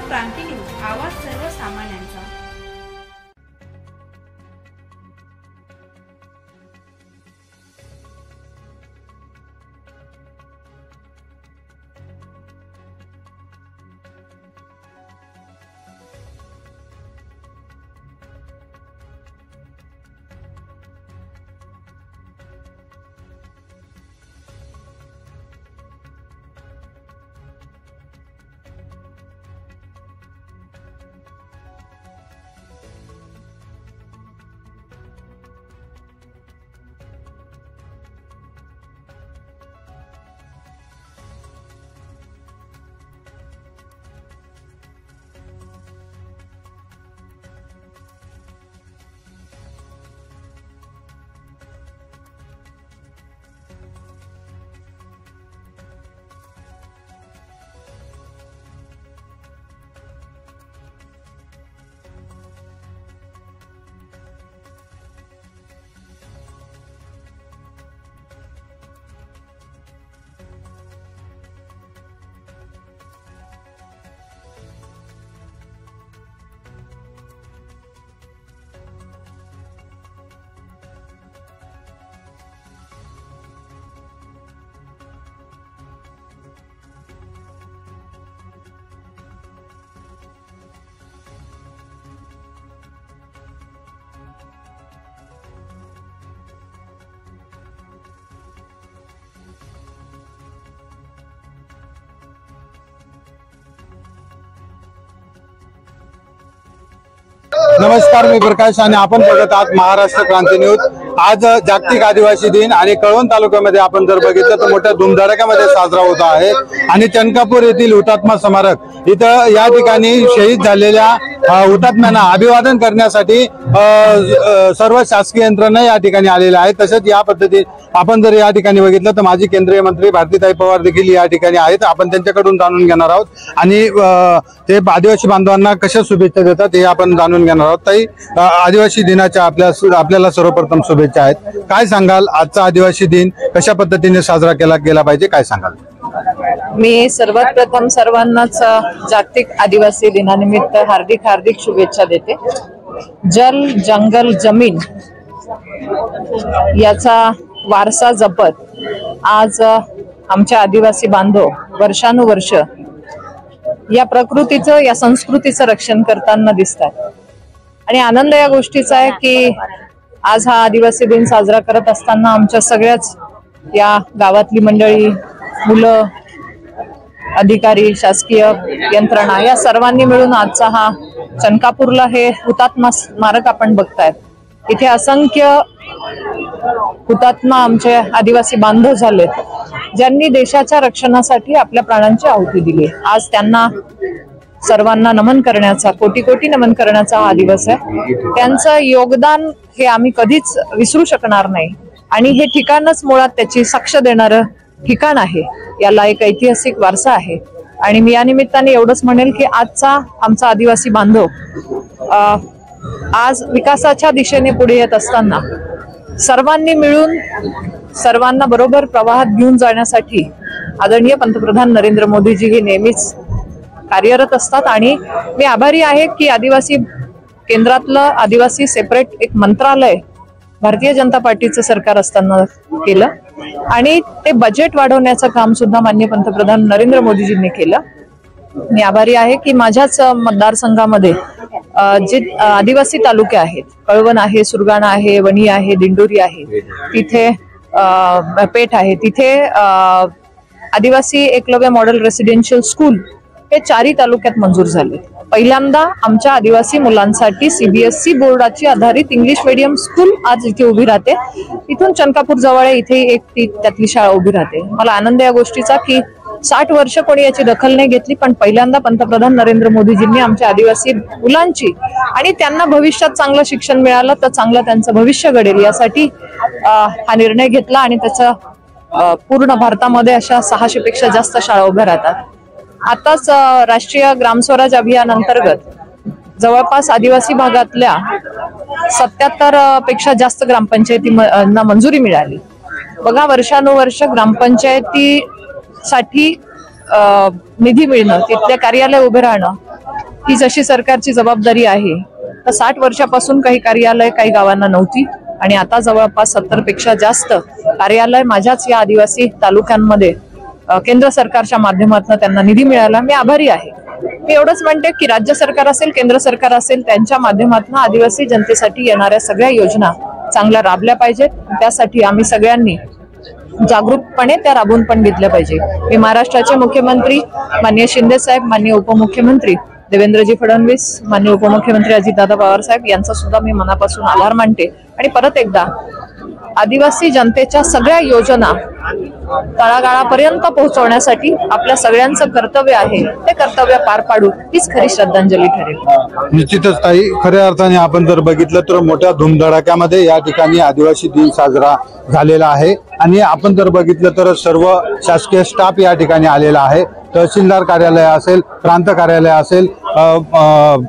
क्रांती news, आवाज सर्वसामान्यांचा। नमस्कार, मी प्रकाश आणि आपण बघत आहात महाराष्ट्र क्रांती न्यूज। आज जागतिक आदिवासी दिन आणि कळवण तालुक्यामध्ये आपण जर बघितलं तर मोठ्या धुमधडाक्यामध्ये साजरा होत आहे आणि चनकापूर येथील हुतात्मा स्मारक इथं या ठिकाणी शहीद झालेल्या हुतात्म्यांना अभिवादन करण्यासाठी सर्व शासकीय यंत्रणा या ठिकाणी आलेल्या आहेत। तसेच या पद्धतीने आपण जर या ठिकाणी बघितलं तर माजी केंद्रीय मंत्री भारतीताई पवार देखील या ठिकाणी आहेत। आपण त्यांच्याकडून जाणून घेणार आहोत आणि ते आदिवासी बांधवांना कशा शुभेच्छा देतात हे आपण जाणून घेणार आहोत। ताई, आदिवासी दिनाच्या आपल्याला सर्वप्रथम शुभेच्छा आहेत। काय सांगाल, आजचा आदिवासी दिन कशा पद्धतीने साजरा केला गेला पाहिजे, काय सांगाल? मी सर्वात प्रथम सर्वांनाच जागतिक आदिवासी दिनानिमित्त हार्दिक हार्दिक शुभेच्छा देते। जल, जंगल, जमीन याचा वारसा जपत आज आमच्या आदिवासी बांधव वर्षानुवर्ष या प्रकृतीचं, या संस्कृतीचं रक्षण करताना दिसतात आणि आनंद या गोष्टीचा आहे की आज हा आदिवासी दिन साजरा करत असताना आमच्या सगळ्याच या गावातली मंडळी, मुलं, अधिकारी, शासकीय यंत्रणा या सर्वांनी मिळून आजचा हा चनकापूरला हे हुतात्मा स्मारक आपण बघतायत। इथे असंख्य हुतात्मा आमचे आदिवासी बांधव झालेत, ज्यांनी देशाच्या रक्षणासाठी आपल्या प्राणांची आहुती दिली। आज त्यांना सर्वांना नमन करण्याचा, कोटी कोटी नमन करण्याचा हा दिवस आहे। त्यांचं योगदान हे आम्ही कधीच विसरू शकणार नाही आणि हे ठिकाणच मुळात त्याची साक्ष देणारं ठिकाण आहे। याला एक ऐतिहासिक वारसा आहे आणि मी या निमित्ताने एवढंच म्हणेल की आजचा आमचा आदिवासी बांधव आज विकासाच्या दिशेने पुढे येत असताना सर्वांनी मिळून सर्वांना बरोबर प्रवाहात घेऊन जाण्यासाठी आदरणीय पंतप्रधान नरेंद्र मोदीजी हे नेहमीच कार्यरत असतात आणि मी आभारी आहे की आदिवासी केंद्रातलं आदिवासी सेपरेट एक मंत्रालय भारतीय जनता पार्टीचं सरकार असताना केलं आणि ते बजेट वाढवण्याचं काम सुद्धा माननीय पंतप्रधान नरेंद्र मोदीजींनी केलं। मी आभारी आहे की माझ्याच मतदारसंघामध्ये जे आदिवासी तालुके आहेत, कळवण आहे, सुरगाणा आहे, वणी आहे, दिंडोरी आहे, तिथे पेठ आहे, तिथे आदिवासी एकलव्य मॉडेल रेसिडेन्शियल स्कूल हे 4ही तालुक्यात मंजूर झाले। पहिल्यांदा आमच्या आदिवासी मुलांसाठी सीबीएसई बोर्डाची आधारित इंग्लिश मीडियम स्कूल आज इथे उभी राहते। इथून चनकापूर जवळ इथे एक त्यातली शाळा उभी राहते। मला आनंद या गोष्टीचा की 60 वर्ष कोणी याची दखल नाही घेतली, पण पहिल्यांदा पंतप्रधान नरेंद्र मोदीजींनी आमच्या आदिवासी मुलांची आणि त्यांना भविष्यात चांगलं शिक्षण मिळालं तर चांगलं त्यांचं भविष्य घडेल यासाठी हा निर्णय घेतला आणि त्याचा पूर्ण भारतामध्ये अशा 600 पेक्षा जास्त शाळा उभ्या राहतात। आताच राष्ट्रीय ग्रामस्वराज अभियान अंतर्गत जवळपास आदिवासी भागातल्या 77 पेक्षा जास्त ग्रामपंचायतींना मंजुरी मिळाली। बघा, वर्षानुवर्ष ग्रामपंचायतीसाठी निधी मिळणं, तिथले कार्यालय उभे राहणं ही जशी सरकारची जबाबदारी आहे तर 60 वर्षापासून काही कार्यालय काही गावांना नव्हती आणि आता जवळपास 70 पेक्षा जास्त कार्यालय माझ्याच या आदिवासी तालुक्यांमध्ये केंद्र सरकारच्या माध्यमातून त्यांना निधी मिळाला. मी आभारी आहे. मी एवढंच म्हणते की राज्य सरकार असेल केंद्र सरकार असेल त्यांच्या माध्यमातून आदिवासी जनतेसाठी येणाऱ्या सगळ्या योजना चांगल्या राबल्या पाहिजेत. त्यासाठी आम्ही सगळ्यांनी जागरूकपणे त्या राबवून पण घेतल्या पाहिजे. मी महाराष्ट्राचे मुख्यमंत्री माननीय शिंदे साहेब, माननीय उपमुख्यमंत्री देवेंद्रजी फडणवीस, माननीय उपमुख्यमंत्री अजितदादा पवार साहेब यांचा सुद्धा मी मनापासून आभार मानते. आणि परत एकदा आदिवासी जनतेच्या सगळ्या योजना तळागाळापर्यंत पोहोचवण्यासाठी आपल्या सगळ्यांचं कर्तव्य आहे. ते कर्तव्य पार पाडू हीच खरी श्रद्धांजली ठरेल. निश्चितच ताई, खऱ्या अर्थाने आपण जर बघितलं तर मोठ्या धुमधडाक्यामध्ये या ठिकाणी आदिवासी दिन साजरा झालेला आहे आणि आपण जर बघितलं तर सर्व शासकीय स्टाफ या ठिकाणी आलेला आहे. तहसीलदार कार्यालय असेल, प्रांत कार्यालय असेल,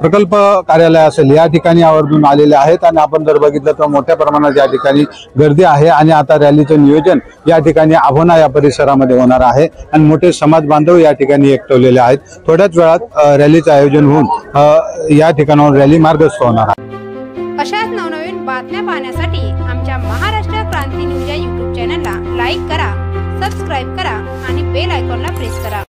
प्रकल्प कार्यालय असेल, या ठिकाणी आवर्जून आलेले आहेत आणि आपण जर बघितलं तर मोठ्या प्रमाणात या ठिकाणी गर्दी आहे आणि आता रॅलीचं नियोजन या ठिकाणी आभोना या परिसरामध्ये होणार आहे आणि मोठे समाज बांधव या ठिकाणी एकवलेले आहेत. थोड्याच वेळात रॅलीचं आयोजन होऊन या ठिकाणावर रॅली मार्गस्थ होणार आहे. अशाच नवनवीन बातम्या पाहण्यासाठी आमच्या महाराष्ट्र क्रांती न्यूज या YouTube चॅनलला लाईक करा, सबस्क्राईब करा आणि बेल आयकॉनला प्रेस करा.